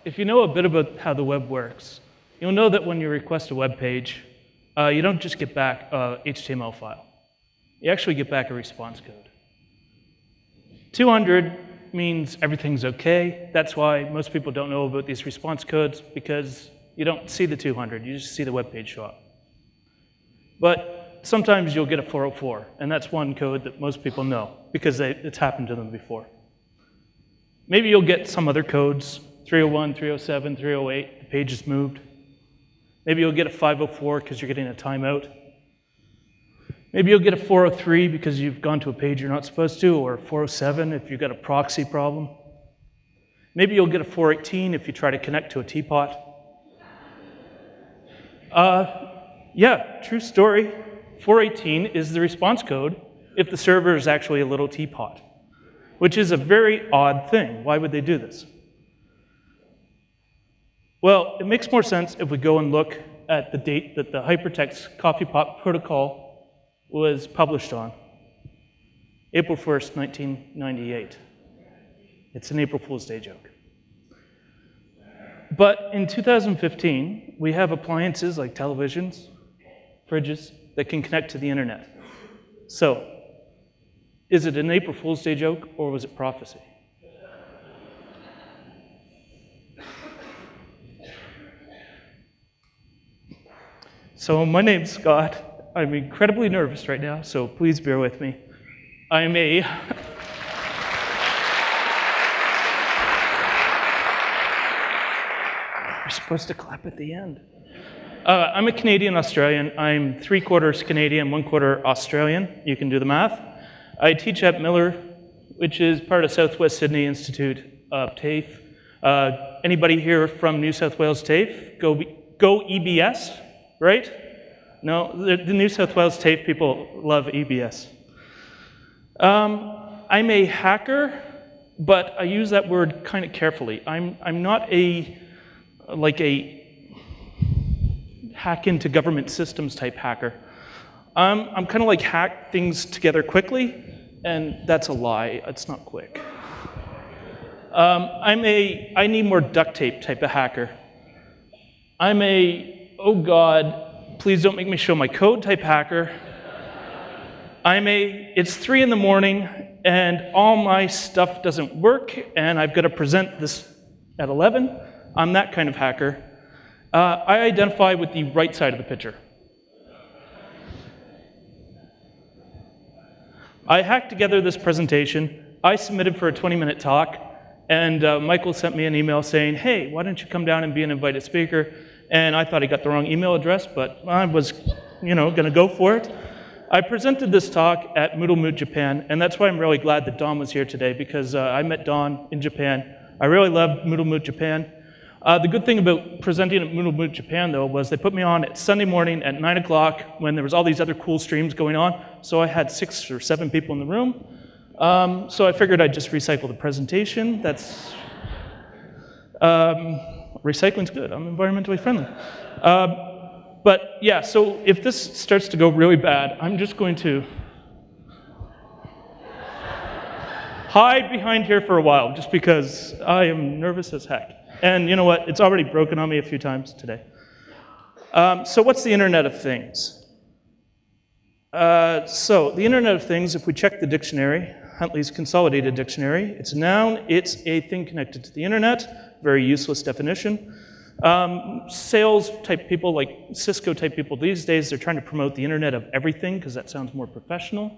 if you know a bit about how the web works, you'll know that when you request a web page, you don't just get back a HTML file. You actually get back a response code. 200 means everything's okay. That's why most people don't know about these response codes, because you don't see the 200, you just see the web page show up. But sometimes you'll get a 404, and that's one code that most people know, because it's happened to them before. Maybe you'll get some other codes, 301, 307, 308, the page is moved. Maybe you'll get a 504 because you're getting a timeout. Maybe you'll get a 403 because you've gone to a page you're not supposed to, or a 407 if you've got a proxy problem. Maybe you'll get a 418 if you try to connect to a teapot. Yeah, true story. 418 is the response code if the server is actually a little teapot, which is a very odd thing. Why would they do this? Well, it makes more sense if we go and look at the date that the hypertext coffee pot protocol was published on. April 1st, 1998. It's an April Fool's Day joke. But in 2015, we have appliances like televisions, fridges, that can connect to the internet. So, is it an April Fool's Day joke, or was it prophecy? So my name's Scott. I'm incredibly nervous right now, so please bear with me. I'm a... You're supposed to clap at the end. I'm a Canadian-Australian. I'm 3/4 Canadian, 1/4 Australian. You can do the math. I teach at Miller, which is part of Southwest Sydney Institute of TAFE. Anybody here from New South Wales TAFE? Go EBS, right? No, the New South Wales TAFE people love EBS. I'm a hacker, but I use that word kind of carefully. I'm not a hack into government systems type hacker. I'm kind of like hack things together quickly, and that's a lie. It's not quick. I need more duct tape type of hacker. I'm a, oh God, please don't make me show my code type hacker. It's 3 in the morning, and all my stuff doesn't work, and I've got to present this at 11. I'm that kind of hacker. I identify with the right side of the picture. I hacked together this presentation. I submitted for a 20-minute talk, and Michael sent me an email saying, hey, why don't you come down and be an invited speaker? And I thought he got the wrong email address, but I was, going to go for it. I presented this talk at Moodle Japan, and that's why I'm really glad that Don was here today, because I met Don in Japan. I really loved Moodle Japan. The good thing about presenting at Moodle Japan, though, was they put me on at Sunday morning at 9 o'clock when there was all these other cool streams going on, so I had 6 or 7 people in the room. So I figured I'd just recycle the presentation. That's... recycling's good. I'm environmentally friendly. But yeah, so if this starts to go really bad, I'm just going to hide behind here for a while, just because I am nervous as heck. And you know what? It's already broken on me a few times today. So what's the Internet of Things? So the Internet of Things, if we check the dictionary, Huntley's Consolidated Dictionary, it's a noun, it's a thing connected to the internet, very useless definition. Sales type people, like Cisco type people these days, they're trying to promote the Internet of Everything because that sounds more professional.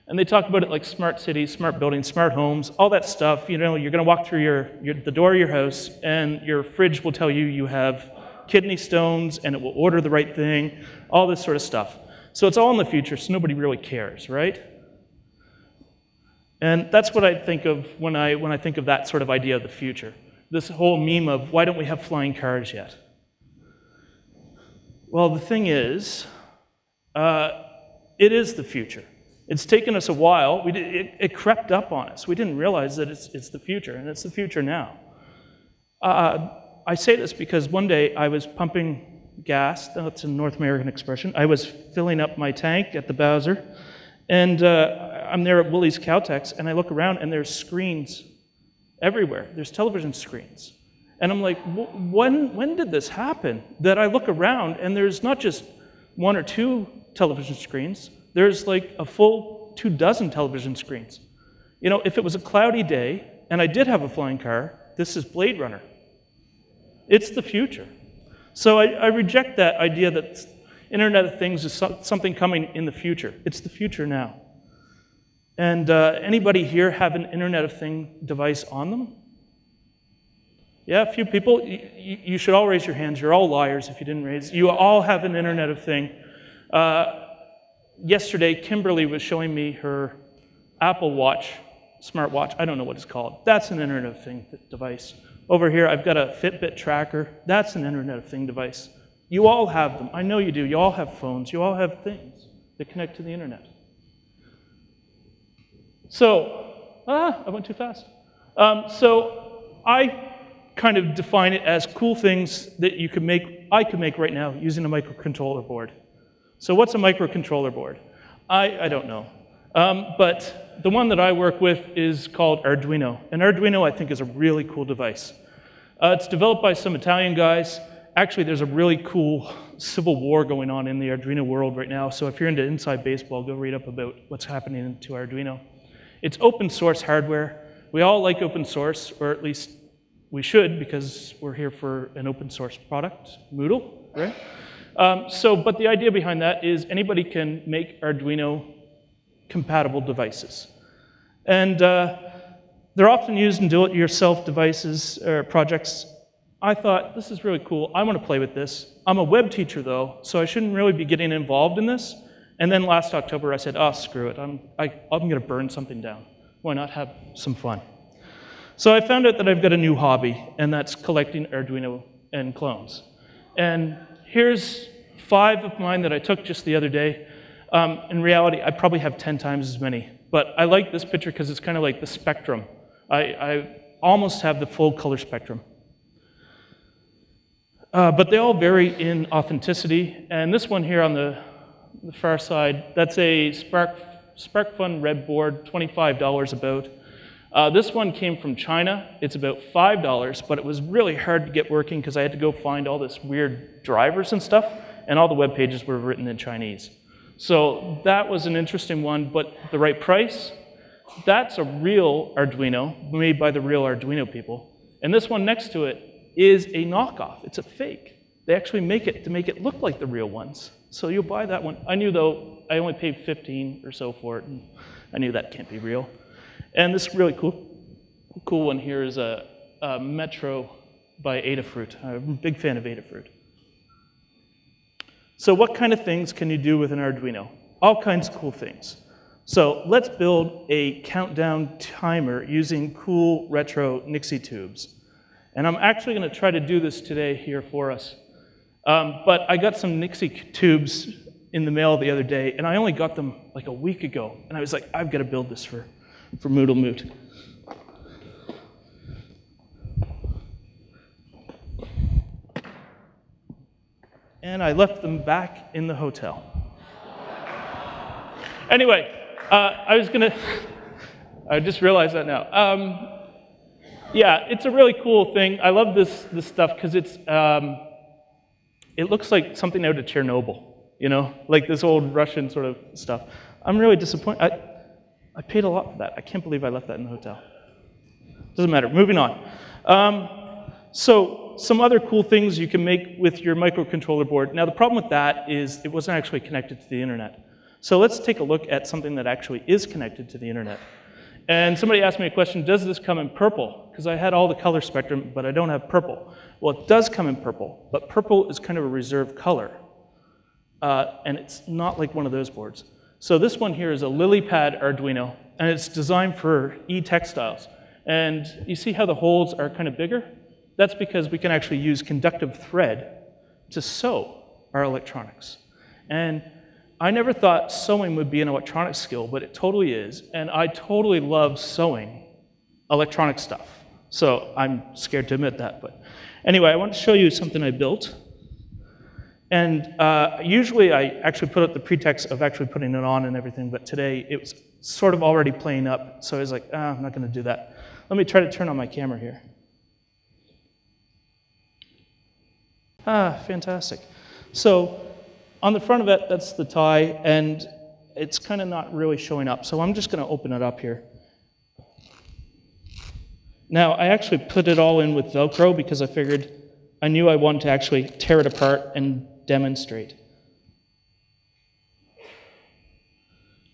And they talk about it like smart cities, smart buildings, smart homes, all that stuff. You're going to walk through the door of your house, and your fridge will tell you you have kidney stones, and it will order the right thing, all this sort of stuff. So it's all in the future, so nobody really cares, right? And that's what I think of when I think of that sort of idea of the future. This whole meme of, why don't we have flying cars yet? Well, the thing is, it is the future. It's taken us a while. It crept up on us. We didn't realize that it's the future, and it's the future now. I say this because one day I was pumping gas. That's a North American expression. I was filling up my tank at the Bowser, and I'm there at Woolies Caltex, and I look around, and there's screens everywhere. There's television screens. And I'm like, when did this happen? That I look around and there's not just 1 or 2 television screens, there's like a full 24 television screens. You know, if it was a cloudy day and I did have a flying car, this is Blade Runner. It's the future. So I reject that idea that Internet of Things is something coming in the future. It's the future now. And anybody here have an Internet of Thing device on them? Yeah, a few people. You should all raise your hands. You're all liars if you didn't raise. You all have an Internet of Thing. Yesterday, Kimberly was showing me her Apple Watch, smartwatch. I don't know what it's called. That's an Internet of Thing device. Over here, I've got a Fitbit tracker. That's an Internet of Thing device. You all have them. I know you do. You all have phones. You all have things that connect to the internet. So, I went too fast. So I kind of define it as cool things that I could make right now using a microcontroller board. So what's a microcontroller board? I don't know. But the one that I work with is called Arduino. And Arduino, I think, is a really cool device. It's developed by some Italian guys. Actually, there's a really cool civil war going on in the Arduino world right now. So if you're into inside baseball, go read up about what's happening to Arduino. It's open source hardware. We all like open source, or at least we should, because we're here for an open source product, Moodle, right? But the idea behind that is anybody can make Arduino compatible devices. And they're often used in do-it-yourself devices or projects. I thought, this is really cool. I want to play with this. I'm a web teacher, though, so I shouldn't really be getting involved in this. And then last October, I said, oh, screw it. I'm going to burn something down. Why not have some fun? So I found out that I've got a new hobby, and that's collecting Arduino and clones. And here's 5 of mine that I took just the other day. In reality, I probably have 10 times as many. But I like this picture because it's kind of like the spectrum. I almost have the full color spectrum. But they all vary in authenticity. And this one here on the far side, that's a SparkFun Red board, $25 about. This one came from China. It's about $5, but it was really hard to get working because I had to go find all this weird drivers and stuff, and all the web pages were written in Chinese. So that was an interesting one, but the right price, that's a real Arduino made by the real Arduino people. And this one next to it is a knockoff. It's a fake. They actually make it to make it look like the real ones. So you'll buy that one. I knew, though, I only paid 15 or so for it, and I knew that can't be real. And this really cool one here is a Metro by Adafruit. I'm a big fan of Adafruit. So what kind of things can you do with an Arduino? All kinds of cool things. So let's build a countdown timer using cool retro Nixie tubes. And I'm actually going to try to do this today here for us. But I got some Nixie tubes in the mail the other day, and I only got them like a week ago. And I was like, I've got to build this for Moodle Moot. And I left them back in the hotel. Anyway, I just realized that now. Yeah, it's a really cool thing. I love this stuff because it looks like something out of Chernobyl, you know, like this old Russian sort of stuff. I'm really disappointed. I paid a lot for that. I can't believe I left that in the hotel. Doesn't matter. Moving on. So some other cool things you can make with your microcontroller board. Now, the problem with that is it wasn't actually connected to the internet. So let's take a look at something that actually is connected to the internet. And somebody asked me a question, does this come in purple? Because I had all the color spectrum, but I don't have purple. Well, it does come in purple, but purple is kind of a reserved color. And it's not like one of those boards. So this one here is a LilyPad Arduino, and it's designed for e-textiles. And you see how the holes are kind of bigger? That's because we can actually use conductive thread to sew our electronics. And I never thought sewing would be an electronic skill, but it totally is. And I totally love sewing electronic stuff. So I'm scared to admit that. But anyway, I want to show you something I built. And usually I actually put up the pretext of actually putting it on and everything, but today it was sort of already playing up. So I was like, I'm not going to do that. Let me try to turn on my camera here. Ah, fantastic. So on the front of it, that's the tie, and it's kind of not really showing up. So I'm just going to open it up here. Now, I actually put it all in with Velcro because I knew I wanted to actually tear it apart and demonstrate.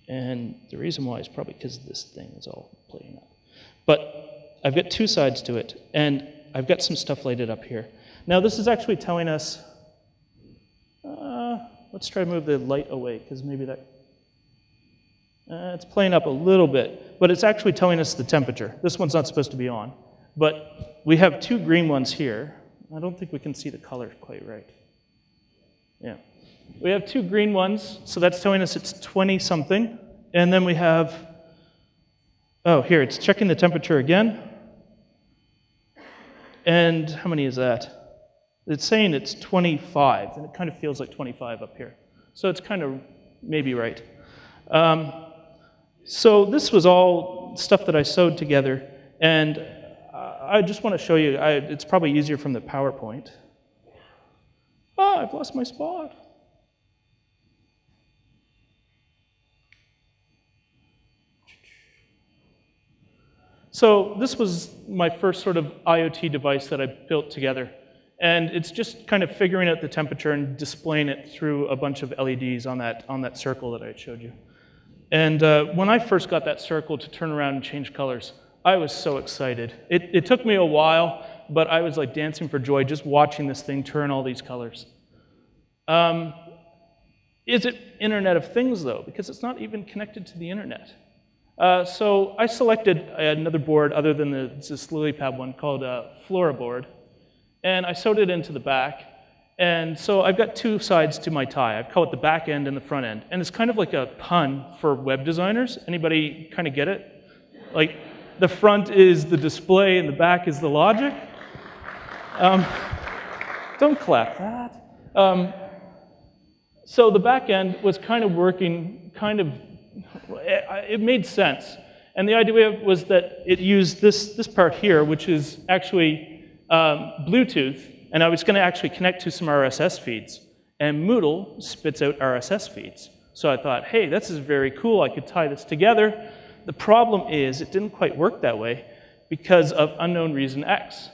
And the reason why is probably because this thing is all playing up. But I've got two sides to it, and I've got some stuff lighted up here. Now, this is actually telling us, let's try to move the light away, because maybe that, it's playing up a little bit, but it's actually telling us the temperature. This one's not supposed to be on, but we have two green ones here. I don't think we can see the color quite right. Yeah. We have two green ones, so that's telling us it's 20-something, and then we have, oh, here, it's checking the temperature again, and how many is that? It's saying it's 25, and it kind of feels like 25 up here. So it's kind of maybe right. So this was all stuff that I sewed together, and I just want to show you, it's probably easier from the PowerPoint. Ah, I've lost my spot. So this was my first sort of IoT device that I built together. And it's just kind of figuring out the temperature and displaying it through a bunch of LEDs on that circle that I showed you. And when I first got that circle to turn around and change colors, I was so excited. It took me a while, but I was like dancing for joy just watching this thing turn all these colors. Is it Internet of Things, though? Because it's not even connected to the internet. So I selected another board other than this lily pad one called Flora board, and I sewed it into the back. And so I've got two sides to my tie. I've called it the back end and the front end. And it's kind of like a pun for web designers. Anybody kind of get it? Like the front is the display and the back is the logic. Don't clap that. So the back end was kind of working, it made sense. And the idea was that it used this part here, which is actually Bluetooth, and I was going to actually connect to some RSS feeds. And Moodle spits out RSS feeds. So I thought, hey, this is very cool. I could tie this together. The problem is it didn't quite work that way because of unknown reason X.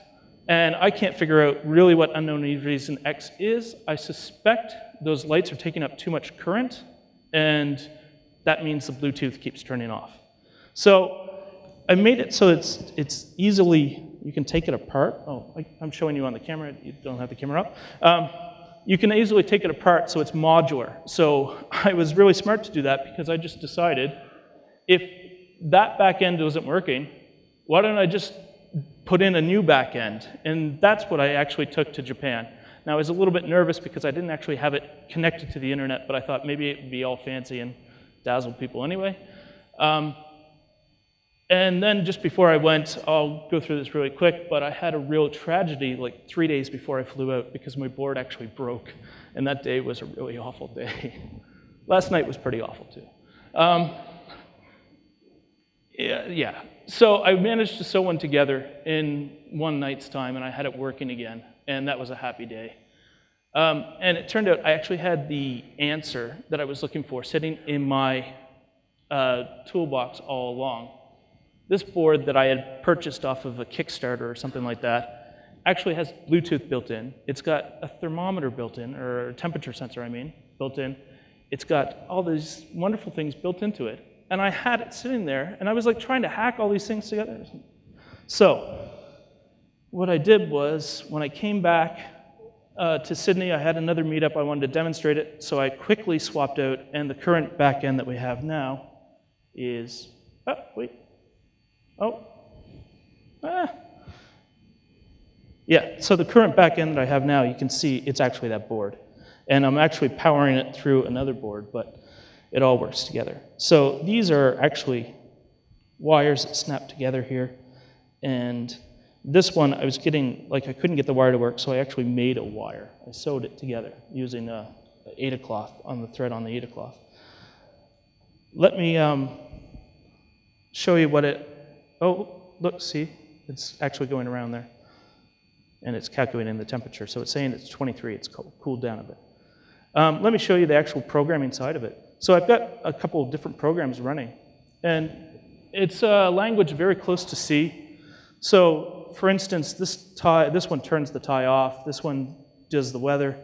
And I can't figure out really what unknown reason X is. I suspect those lights are taking up too much current, and that means the Bluetooth keeps turning off. So I made it so it's easily, you can take it apart. Oh, I'm showing you on the camera. You don't have the camera up. You can easily take it apart so it's modular. So I was really smart to do that because I just decided if that back end wasn't working, why don't I just put in a new back end? And that's what I actually took to Japan. Now, I was a little bit nervous because I didn't actually have it connected to the internet, but I thought maybe it would be all fancy and dazzle people anyway. And then just before I went, I'll go through this really quick, but I had a real tragedy like 3 days before I flew out because my board actually broke, and that day was a really awful day. Last night was pretty awful too. Yeah. So I managed to sew one together in one night's time, and I had it working again, and that was a happy day. And it turned out I actually had the answer that I was looking for sitting in my toolbox all along. This board that I had purchased off of a Kickstarter or something like that actually has Bluetooth built in. It's got a thermometer built in, or a temperature sensor, I mean, built in. It's got all these wonderful things built into it. And I had it sitting there, and I was like trying to hack all these things together. So what I did was, when I came back to Sydney, I had another meetup. I wanted to demonstrate it, so I quickly swapped out, and the current back end that we have now is, yeah, so the current back end that I have now, you can see it's actually that board. And I'm actually powering it through another board, but it all works together. So these are actually wires that snap together here. And this one, I was getting, like I couldn't get the wire to work, so I actually made a wire. I sewed it together using a Aida cloth on the thread on the Aida cloth. Let me show you what it, oh, look, see, it's actually going around there. and it's calculating the temperature. So it's saying it's 23, it's cooled down a bit. Let me show you the actual programming side of it. So I've got a couple of different programs running, and it's a language very close to C. So for instance, this one turns the tie off, this one does the weather.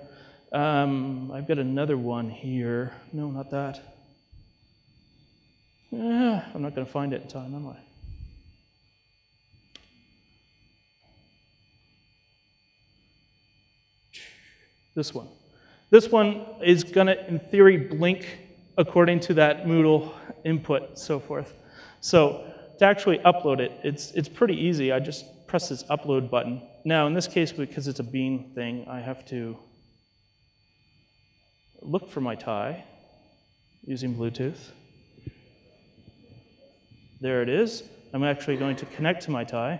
I've got another one here. No, not that. I'm not going to find it in time, am I? This one. This one is going to, in theory, blink according to that Moodle input and so forth. So to actually upload it, it's pretty easy. I just press this upload button. Now, in this case, because it's a bean thing, I have to look for my tie using Bluetooth. There it is. I'm actually going to connect to my tie.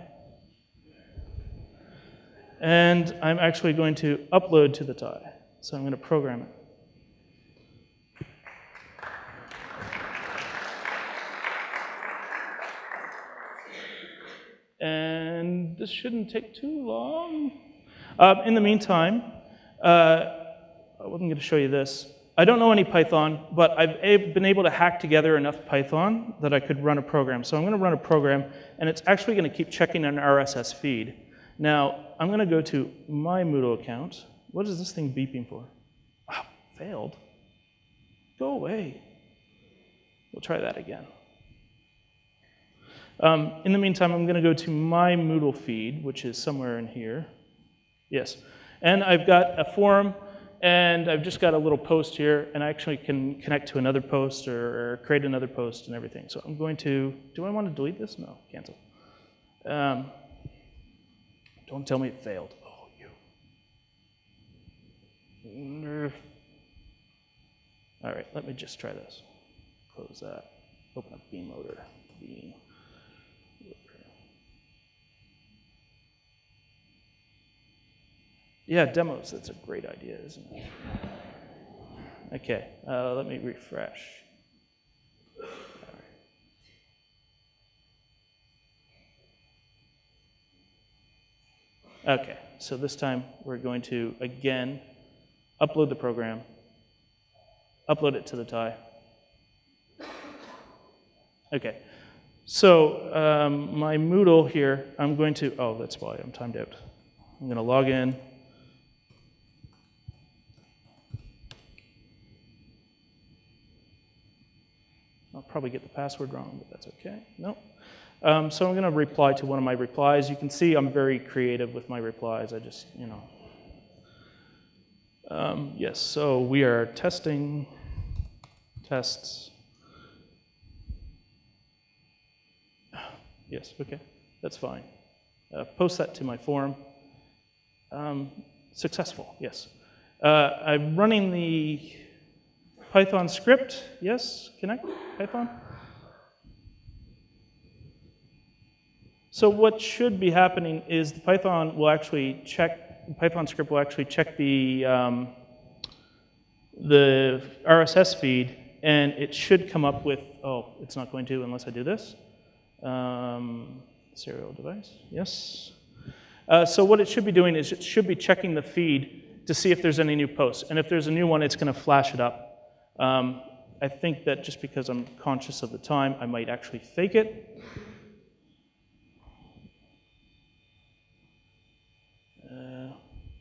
And I'm actually going to upload to the tie. So I'm going to program it. And this shouldn't take too long. In the meantime, I wasn't going to show you this. I don't know any Python, but I've been able to hack together enough Python that I could run a program. So I'm going to run a program, and it's actually going to keep checking an RSS feed. Now, I'm going to go to my Moodle account. What is this thing beeping for? Oh, failed. Go away. We'll try that again. In the meantime, I'm going to go to my Moodle feed, which is somewhere in here. Yes. And I've got a forum, and I've just got a little post here, and I actually can connect to another post or create another post and everything. So I'm going to, do I want to delete this? No, cancel. Don't tell me it failed. Oh, you. All right, let me just try this. Close that. Open up Bean Loader. Bean Loader. Yeah, demos, that's a great idea, isn't it? Okay, let me refresh. Okay, so this time we're going to, again, upload the program, upload it to the tie. Okay, so my Moodle here, I'm going to, oh, that's why I'm timed out. I'm going to log in. I'll probably get the password wrong, but that's okay. No. So I'm going to reply to one of my replies. You can see I'm very creative with my replies. I just, you know. Yes, so we are testing tests. Yes, okay, that's fine. Post that to my forum. Successful, yes. I'm running the Python script. Yes, connect, Python. So what should be happening is the Python will actually check, the Python script will actually check the RSS feed, and it should come up with, oh, it's not going to unless I do this. Serial device, yes. So what it should be doing is it should be checking the feed to see if there's any new posts. And if there's a new one, it's going to flash it up. I think that just because I'm conscious of the time, I might actually fake it.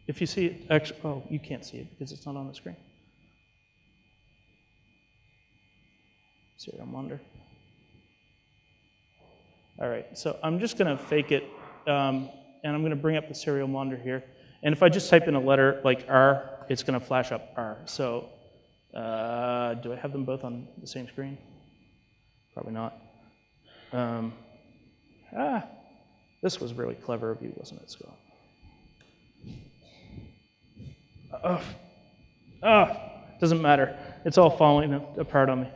If you see it, actually, oh, you can't see it because it's not on the screen. Serial monitor. All right, so I'm just going to fake it, and I'm going to bring up the serial monitor here. And if I just type in a letter like R, it's going to flash up R. So do I have them both on the same screen? Probably not. This was really clever of you, wasn't it, Scott? Doesn't matter. It's all falling apart on me.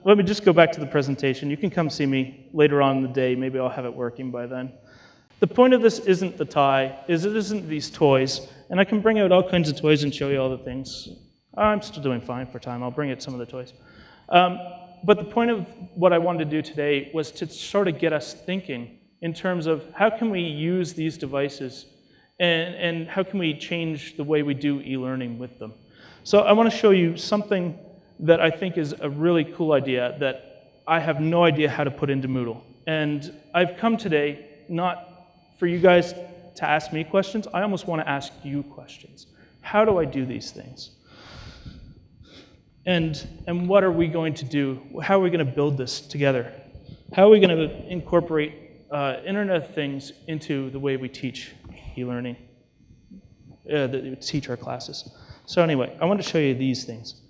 Let me just go back to the presentation. You can come see me later on in the day. Maybe I'll have it working by then. The point of this isn't the tie, it isn't these toys. And I can bring out all kinds of toys and show you all the things. I'm still doing fine for time. I'll bring out some of the toys. But the point of what I wanted to do today was to sort of get us thinking in terms of how can we use these devices and how can we change the way we do e-learning with them. So I want to show you something that I think is a really cool idea that I have no idea how to put into Moodle. And I've come today not for you guys to ask me questions, I almost want to ask you questions. How do I do these things? And what are we going to do? How are we going to build this together? How are we going to incorporate Internet of Things into the way we teach e-learning, teach our classes? So anyway, I want to show you these things.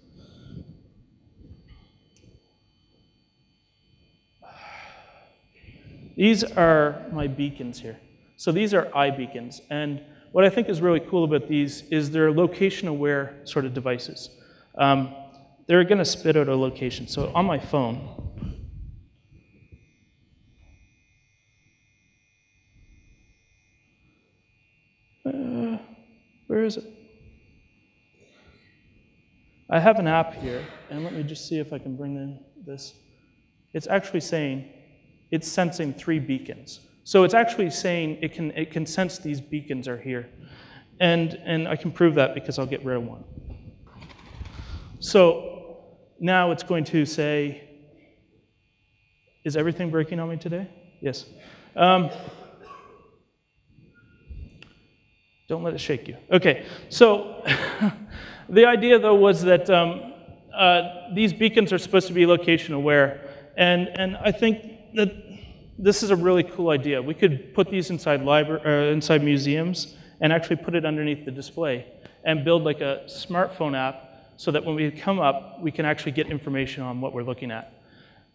These are my beacons here. So these are iBeacons, and what I think is really cool about these is they're location-aware sort of devices. They're going to spit out a location. So on my phone, where is it? I have an app here, and let me just see if I can bring in this. It's actually saying it's sensing 3 beacons. So it's actually saying it can sense these beacons are here. And I can prove that because I'll get rid of one. So now it's going to say, is everything breaking on me today? Yes. Don't let it shake you. Okay, so the idea though was that these beacons are supposed to be location aware. And I think that this is a really cool idea. We could put these inside inside museums and actually put it underneath the display and build like a smartphone app so that when we come up, we can actually get information on what we're looking at.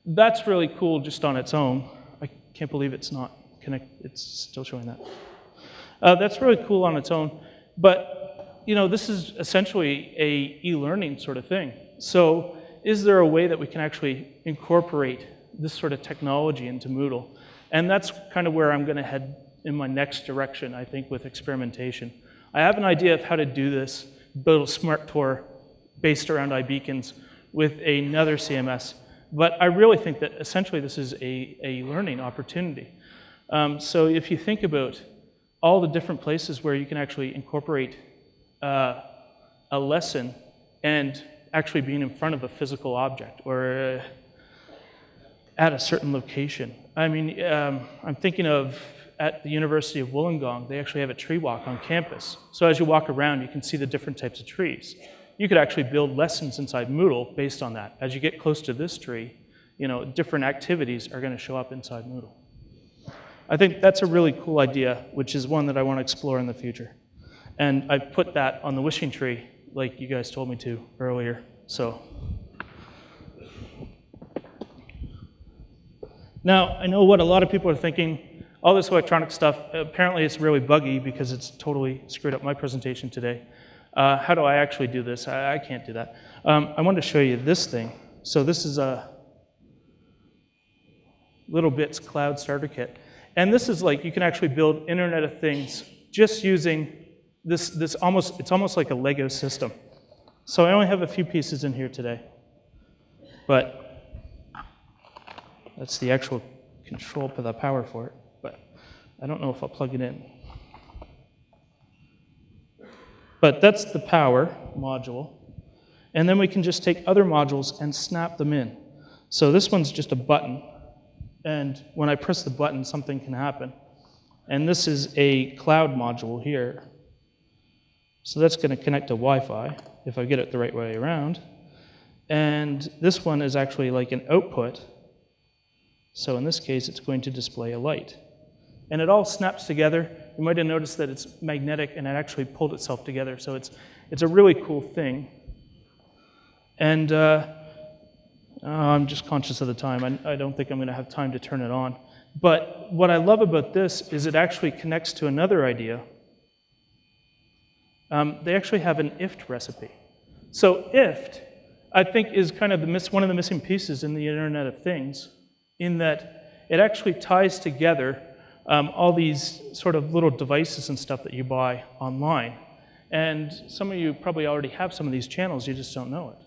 That's really cool just on its own. I can't believe it's not connected. It's still showing that. That's really cool on its own. But you know, this is essentially a e-learning sort of thing. So is there a way that we can actually incorporate this sort of technology into Moodle? And that's kind of where I'm going to head in my next direction, I think, with experimentation. I have an idea of how to do this, build a smart tour based around iBeacons with another CMS. But I really think that essentially this is a learning opportunity. So if you think about all the different places where you can actually incorporate a lesson and actually being in front of a physical object or at a certain location. I mean, I'm thinking of at the University of Wollongong, they actually have a tree walk on campus. So as you walk around, you can see the different types of trees. You could actually build lessons inside Moodle based on that. As you get close to this tree, you know, different activities are going to show up inside Moodle. I think that's a really cool idea, which is one that I want to explore in the future. And I put that on the wishing tree, like you guys told me to earlier. So now, I know what a lot of people are thinking. All this electronic stuff, apparently it's really buggy because it's totally screwed up my presentation today. How do I actually do this? I can't do that. I wanted to show you this thing. So this is a Little Bits Cloud Starter Kit. And this is like, you can actually build Internet of Things just using it's almost like a Lego system. So I only have a few pieces in here today. But that's the actual control for the power for it. But I don't know if I'll plug it in. But that's the power module. And then we can just take other modules and snap them in. So this one's just a button. And when I press the button, something can happen. And this is a cloud module here. So that's going to connect to Wi-Fi, if I get it the right way around. And this one is actually like an output. So in this case, it's going to display a light. And it all snaps together. You might have noticed that it's magnetic and it actually pulled itself together. So it's a really cool thing. And I'm just conscious of the time. I don't think I'm going to have time to turn it on. But what I love about this is it actually connects to another idea. They actually have an IFT recipe. So IFT, I think, is kind of one of the missing pieces in the Internet of Things, in that it actually ties together all these sort of little devices and stuff that you buy online. And some of you probably already have some of these channels, you just don't know it.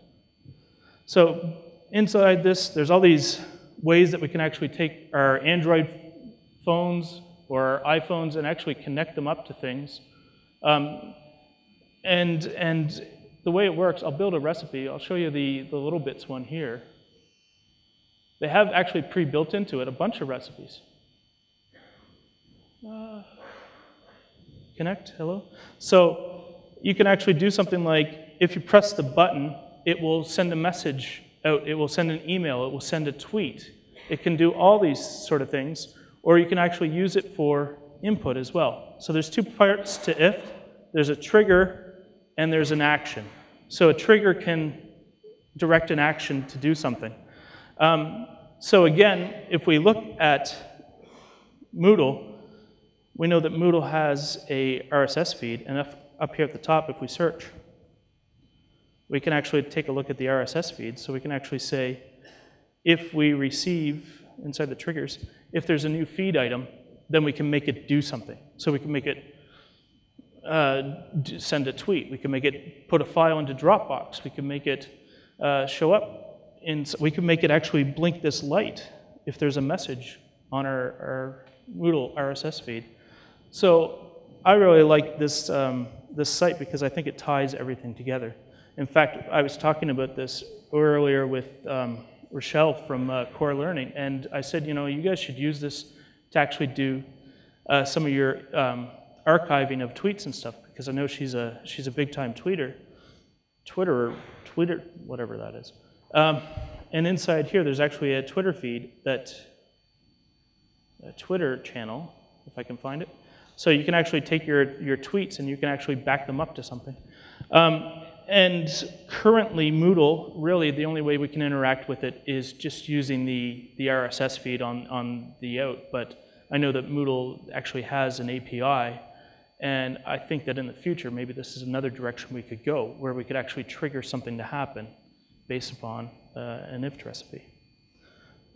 So inside this, there's all these ways that we can actually take our Android phones or our iPhones and actually connect them up to things And the way it works, I'll build a recipe. I'll show you the little bits one here. They have actually pre-built into it a bunch of recipes. Connect, hello? So you can actually do something like, if you press the button, it will send a message out, it will send an email, it will send a tweet. It can do all these sort of things, or you can actually use it for input as well. So there's two parts to if. There's a trigger and there's an action. So a trigger can direct an action to do something. So again, if we look at Moodle, we know that Moodle has a RSS feed, and up here at the top, if we search, we can actually take a look at the RSS feed. So we can actually say, if we receive, inside the triggers, if there's a new feed item, then we can make it do something. So we can make it send a tweet. We can make it put a file into Dropbox. We can make it show up. We can make it actually blink this light if there's a message on our Moodle RSS feed. So I really like this, this site because I think it ties everything together. In fact, I was talking about this earlier with Rochelle from Core Learning, and I said, you know, you guys should use this to actually do some of your archiving of tweets and stuff, because I know she's a big-time Twitterer, whatever that is. And inside here, there's actually a Twitter feed, a Twitter channel, if I can find it. So you can actually take your tweets and you can actually back them up to something. And currently, Moodle, really the only way we can interact with it is just using the RSS feed on the out. But I know that Moodle actually has an API, and I think that in the future, maybe this is another direction we could go, where we could actually trigger something to happen based upon an if recipe.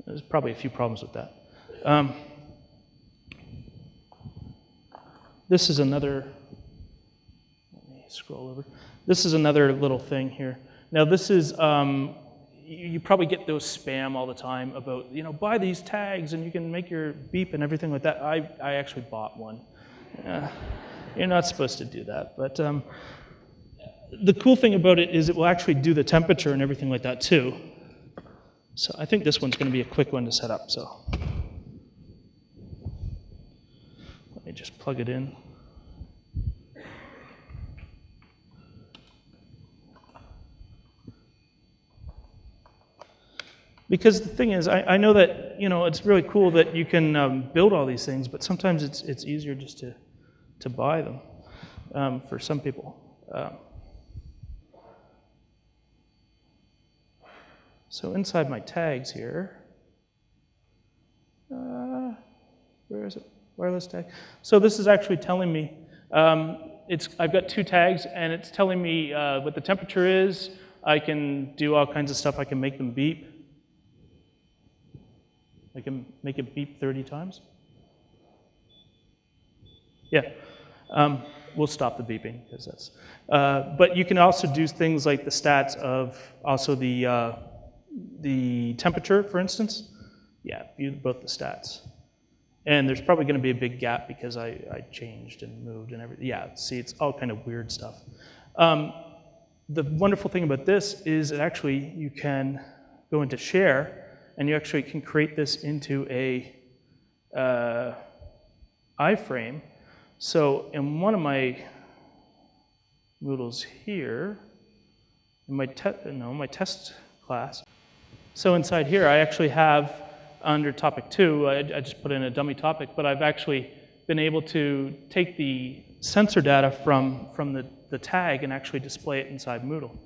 There's probably a few problems with that. This is another, let me scroll over. This is another little thing here. Now this is, you probably get those spam all the time about, you know, buy these tags and you can make your beep and everything like that. I actually bought one. You're not supposed to do that, but the cool thing about it is it will actually do the temperature and everything like that too. So I think this one's going to be a quick one to set up, so. Let me just plug it in. Because the thing is, I know that, you know, it's really cool that you can build all these things, but sometimes it's easier just to buy them for some people. So inside my tags here, where is it? Wireless tag. So this is actually telling me, I've got two tags, and it's telling me what the temperature is. I can do all kinds of stuff. I can make them beep. I can make it beep 30 times. Yeah, we'll stop the beeping because that's. But you can also do things like the stats of also the temperature, for instance. Yeah, view both the stats. And there's probably going to be a big gap because I changed and moved and everything. Yeah, see, it's all kind of weird stuff. The wonderful thing about this is that actually you can go into share, and you actually can create this into a iframe. So in one of my Moodles here, in my test class, so inside here I actually have, under topic 2, I just put in a dummy topic, but I've actually been able to take the sensor data from the tag and actually display it inside Moodle.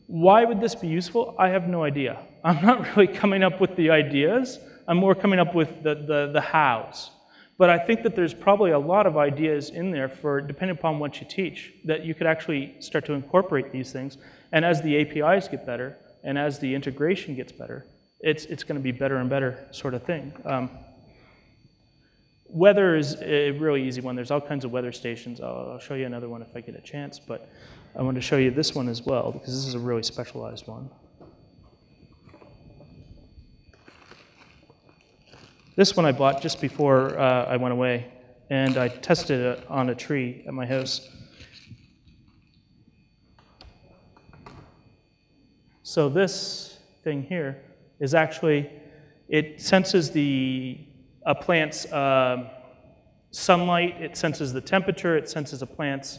Why would this be useful? I have no idea. I'm not really coming up with the ideas. I'm more coming up with the hows. But I think that there's probably a lot of ideas in there for, depending upon what you teach, that you could actually start to incorporate these things. And as the APIs get better, and as the integration gets better, it's going to be better and better sort of thing. Weather is a really easy one. There's all kinds of weather stations. I'll show you another one if I get a chance, but I want to show you this one as well, because this is a really specialized one. This one I bought just before I went away, and I tested it on a tree at my house. So this thing here is actually, it senses a plant's sunlight, it senses the temperature, it senses a plant's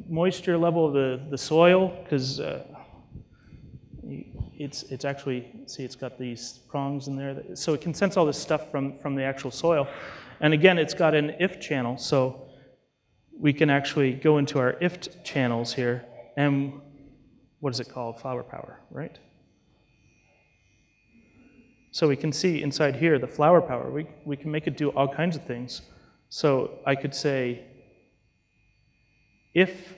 moisture level of the soil, because it's actually, see, it's got these prongs in there, so it can sense all this stuff from the actual soil. And again, it's got an if channel, so we can actually go into our if channels here, and what is it called? Flower power, right? So we can see inside here the flower power. We can make it do all kinds of things. So I could say, if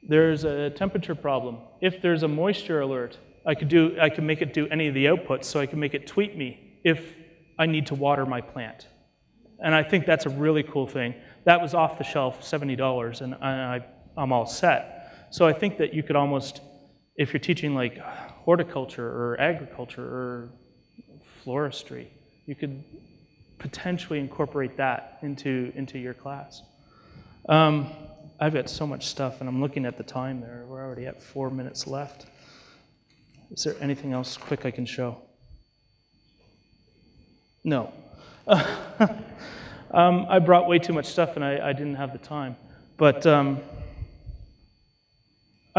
there's a temperature problem, if there's a moisture alert, I could make it do any of the outputs, so I can make it tweet me if I need to water my plant. And I think that's a really cool thing. That was off the shelf, $70, and I'm all set. So I think that you could almost, if you're teaching like horticulture or agriculture or floristry, you could potentially incorporate that into your class. I've got so much stuff, and I'm looking at the time there. We're already at 4 minutes left. Is there anything else quick I can show? No. I brought way too much stuff, and I didn't have the time. But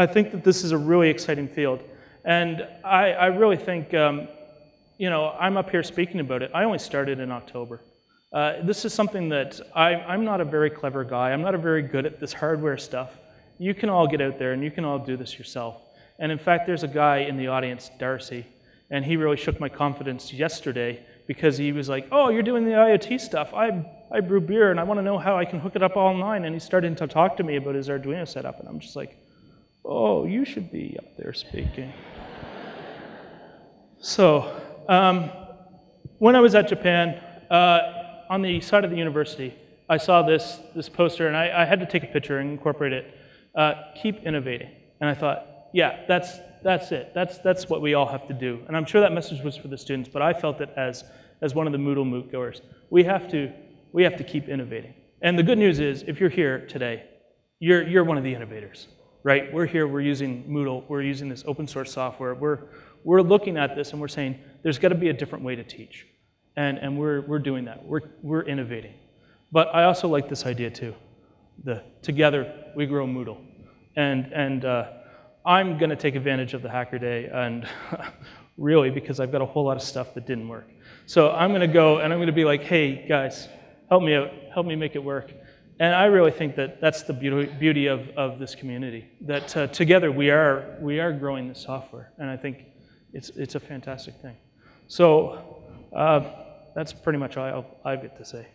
I think that this is a really exciting field. And I really think, you know, I'm up here speaking about it. I only started in October. This is something that I'm not a very clever guy. I'm not a very good at this hardware stuff. You can all get out there, and you can all do this yourself. And in fact, there's a guy in the audience, Darcy, and he really shook my confidence yesterday because he was like, oh, you're doing the IoT stuff. I brew beer, and I want to know how I can hook it up online. And he started to talk to me about his Arduino setup, and I'm just like, oh, you should be up there speaking. So when I was at Japan, on the side of the university, I saw this poster, and I had to take a picture and incorporate it. Keep innovating. And I thought, yeah, that's it. That's what we all have to do. And I'm sure that message was for the students, but I felt it as one of the Moodle moot goers. We have to keep innovating. And the good news is, if you're here today, you're one of the innovators, right? We're here, we're using Moodle, we're using this open source software. We're looking at this and we're saying, there's got to be a different way to teach. And we're doing that. We're innovating. But I also like this idea too. Together we grow Moodle. And I'm going to take advantage of the Hacker Day, and really, because I've got a whole lot of stuff that didn't work. So I'm going to go and I'm going to be like, hey guys, help me out, help me make it work. And I really think that that's the beauty of this community. That together we are growing this software, and I think it's a fantastic thing. So that's pretty much all I get to say.